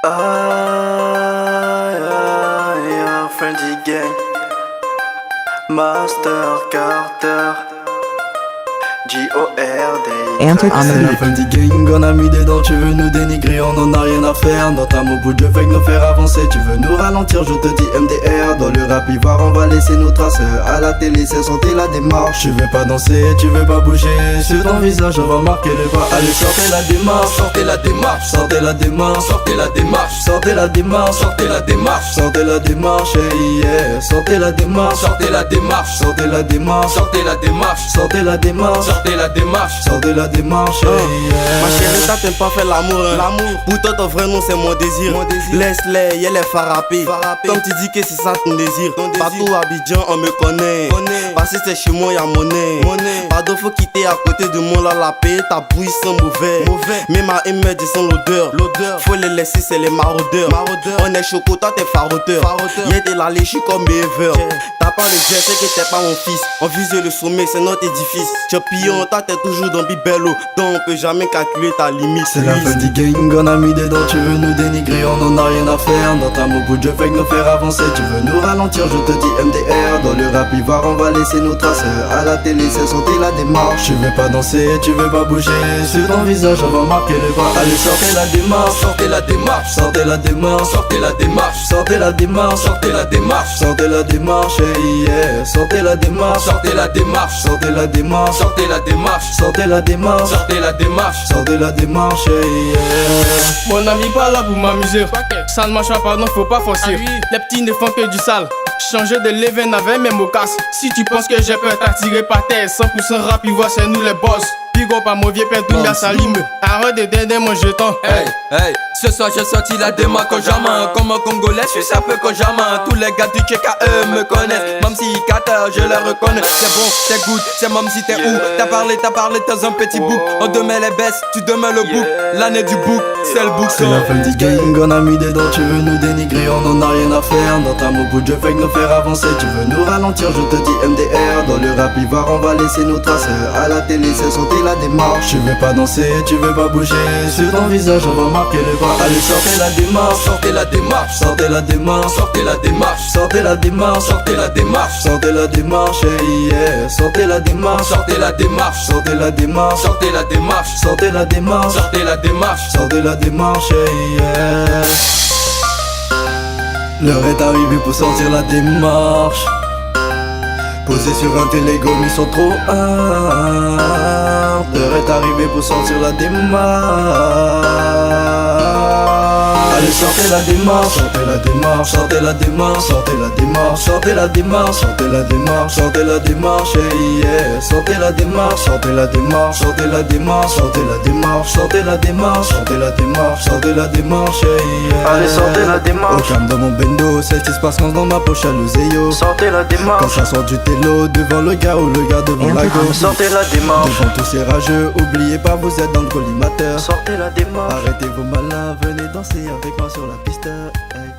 Friendly Gang, Master Carter, G.O.R.D. Entered on the C'est la beat. Friendly Gang, on a mis des dents, tu veux nous dénigrer, on en a rien à faire. Notre âme au bout de fake nous faire avancer, tu veux nous ralentir, je te dis MDR. Dans le rap ivoire, on va laisser nos traces. À la télé, c'est santé la démarche. Tu veux pas danser, tu veux pas bouger. Sur ton visage, on va marquer le pas. Allez, sortez la démarche, sortez la démarche, sortez la démarche, sortez la démarche, sortez la démarche, sortez la démarche, sortez la démarche, yeah. Sortez la démarche, sortez la démarche, sortez la démarche, sortez la démarche, sortez la démarche, sortez la démarche, sortez la démarche, yeah. Ma chérie, ça t'aime pas faire l'amour, hein. Pour toi ton vrai nom c'est mon désir. Laisse-les, y'a les farapés. Comme tu dis que c'est ça ton désir. Partout à Abidjan on me connaît. Parce que c'est chez moi y'a monnaie. Pardon, faut quitter à côté de moi là la paix. Ta bouille sent mauvais. Mais ma me descend l'odeur. Faut les laisser, c'est les maraudeurs. On est choco, toi t'es faroteur. Y'a t'es là, je suis comme Ever. T'as pas le jet, c'est que t'es pas mon fils. On vise le sommet, c'est notre édifice. Champion, toi t'es toujours dans Bibello. Donc on peut jamais calculer ta limite. C'est la fin du gang, on a mis des dents, tu veux nous dénigrer, on en a rien à faire. Notre âme au bout de fake nous faire avancer, tu veux nous ralentir, je te dis MDR. Dans le rap ivoire, on va laisser nos traces. À la télé, c'est santé la démarche. Tu veux pas danser, tu veux pas bouger. Sur ton visage, on va marquer le pas. Allez, sortez la démarche, sortez la démarche, sortez la démarche, sortez la démarche, sortez la démarche, sortez la démarche, sortez la démarche, yeah. Sortez la démarche, sortez la démarche, sortez la démarche, sortez la démarche, sortez la démarche, sortez la démarche, sortez la démarche, yeah. Mon ami pas là pour m'amuser. Ça ne marche pas, pardon, faut pas forcer. Les petits ne font que du sale. Changer de leven avec mes mocasses. Si tu penses que j'ai peur t'attirer par terre, 100% rap, il voit c'est nous les boss. Big up à mon vieux père, tout bien salim. Arrête de dender mon jeton. Hey, hey, ce soir j'ai sorti la démarche quand jamais. Comme un Congolais, je sais un peu quand jamais. Tous les gars du TKE me connaissent. Même si ils catent, je les reconnais. C'est bon, c'est good, c'est même si t'es où. T'as parlé, t'as un petit bouc. On demeure les baisses, tu demeures le bouc. L'année du bouc, c'est le bouc. C'est la fin du gang, on a mis des dents, tu veux nous dénigrer, on en a rien à faire. Notre âme au bout de fake nous faire avancer, tu veux nous ralentir, je te dis MDR. Dans le rap ivoire, on va laisser nos traces. À la télé, c'est santé la démarche. Tu veux pas danser, tu veux pas bouger. Sur ton visage, on va marquer le pas. Allez, sortez la démarche, sortez la démarche, sortez la démarche, sortez la démarche, sortez la démarche, sortez la démarche, sortez la démarche, yeah. Sortez la démarche, sortez la démarche, sortez la démarche, sortez la démarche, sortez la démarche, sortez la démarche, sortez la démarche, yeah. L'heure est arrivée pour sortir la démarche. Posés sur un télégo, ils sont trop hard. L'heure est arrivée pour sortir la démarche. Allez, sortez la démarche, sortez la démarche, sortez la démarche, sortez la démarche, sortez la démarche, sortez la démarche, sortez la démarche, yeah. Sortez la démarche, sortez la démarche, sortez la démarche, sortez la démarche, sortez la démarche, sortez la démarche, sortez la démarche, yeah. Allez, sortez la démarche. Au calme dans mon bendo, c'est ce qui se passe quand dans ma poche à l'oseyo. Sortez la Quand démarche. ça sort du télo, devant le gars ou le gars devant la go. Sortez la démarche. Devant tous ces rageux, oubliez pas vous êtes dans le collimateur. Sortez la démarche. Arrêtez vos malins, venez danser avec moi sur la piste, hey.